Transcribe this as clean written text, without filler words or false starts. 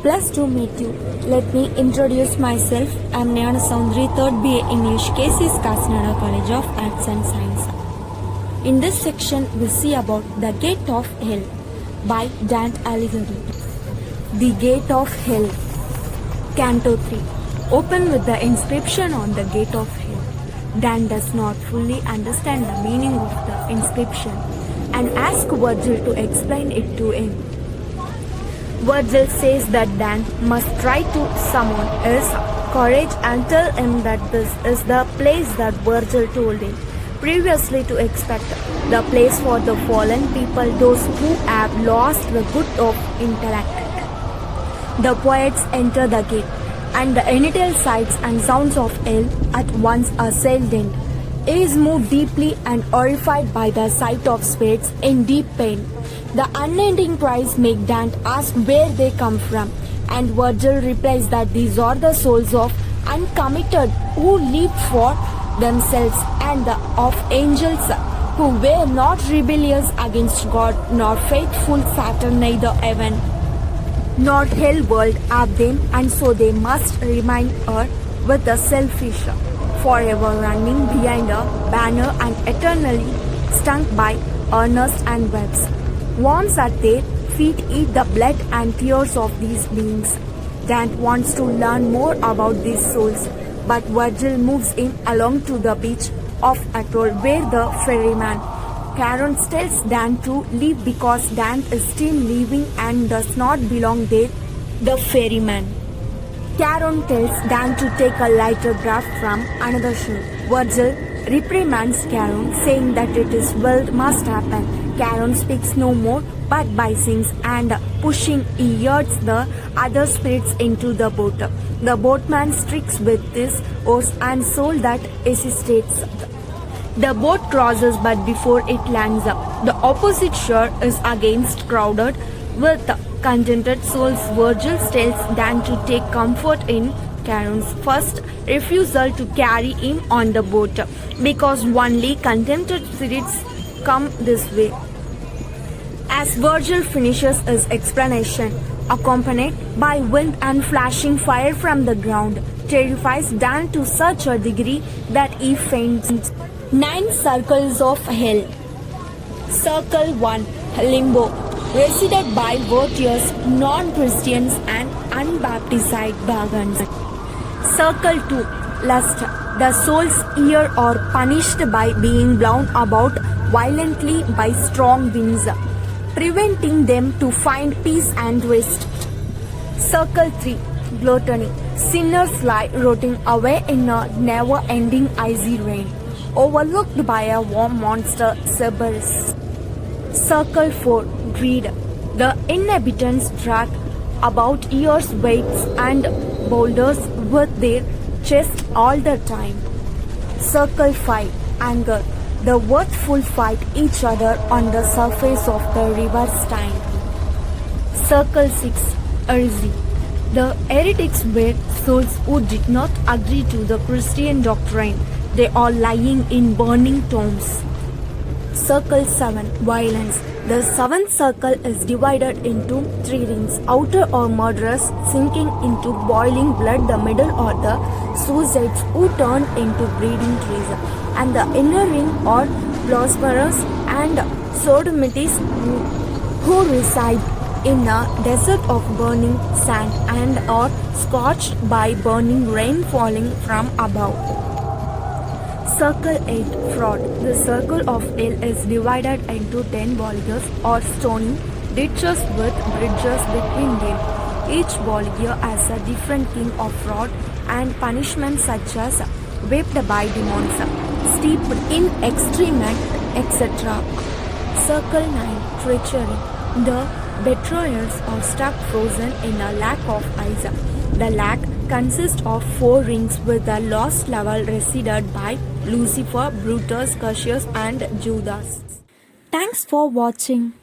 Plus to meet you. Let me introduce myself. I am Nayana Soundri, 3rd BA English, KC's Kasnada College of Arts and Science. In this section, we see about The Gate of Hell by Dante Alighieri. The Gate of Hell, Canto 3. Open with the inscription on the Gate of Hell. Dan does not fully understand the meaning of the inscription and asks Virgil to explain it to him. Virgil says that Dan must try to summon his courage and tell him that this is the place that Virgil told him previously to expect, the place for the fallen people, those who have lost the good of intellect. The poets enter the gate, and the initial sights and sounds of hell at once assailed him. He is moved deeply and horrified by the sight of spirits in deep pain. The unending cries make Dante ask where they come from, and Virgil replies that these are the souls of uncommitted who live for themselves and of angels who were not rebellious against God nor faithful Saturn, neither heaven nor hell world have them, and so they must remain her with the selfish, forever running behind a banner and eternally stung by earnest and webs. Worms at their feet eat the blood and tears of these beings. Dante wants to learn more about these souls, but Virgil moves him along to the beach of Atol where the ferryman Charon tells Dante to leave because Dante is still living and does not belong there. The ferryman Charon tells Dante to take a lighter draft from another shore. Virgil reprimands Charon, saying that it is will must happen. Charon speaks no more, but by sings and pushing he yerds the other spirits into the boat. The boatman strikes with his oars and soul that hesitates. The boat crosses, but before it lands, the opposite shore is against crowded with contented souls. Virgil tells Dante to take comfort in Charon's first refusal to carry him on the boat, because only contented spirits come this way. As Virgil finishes his explanation, accompanied by wind and flashing fire from the ground, terrifies Dante to such a degree that he faints. 9 Circles of Hell. Circle 1, Limbo, resided by virtuous non-Christians and unbaptized pagans. Circle 2, Lust. The souls here are punished by being blown about violently by strong winds, preventing them to find peace and rest. Circle 3, Gluttony. Sinners lie rotting away in a never-ending icy rain, overlooked by a warm monster Cerberus. Circle 4, Greed. The inhabitants drag about years weights and boulders with their chests all the time. Circle 5, Anger. The worthful fight each other on the surface of the river Stein. Circle 6, Heresy. The heretics were souls who did not agree to the Christian doctrine. They are lying in burning tombs. Circle 7, Violence. The 7th circle is divided into 3 rings. Outer are murderers sinking into boiling blood, the middle are the suicides who turn into breeding trees, and the inner ring are blasphemers and sodomites who reside in a desert of burning sand and are scorched by burning rain falling from above. Circle 8, Fraud. The circle of hell is divided into 10 volleys or stony ditches with bridges between them. Each volley has a different king of fraud and punishment, such as whipped by demons, steeped in excrement, etc. Circle 9, Treachery. The betrayers are stuck frozen in a lake of ice. The lake consists of 4 rings with the last level resided by Lucifer, Brutus, Cassius and Judas. Thanks for watching.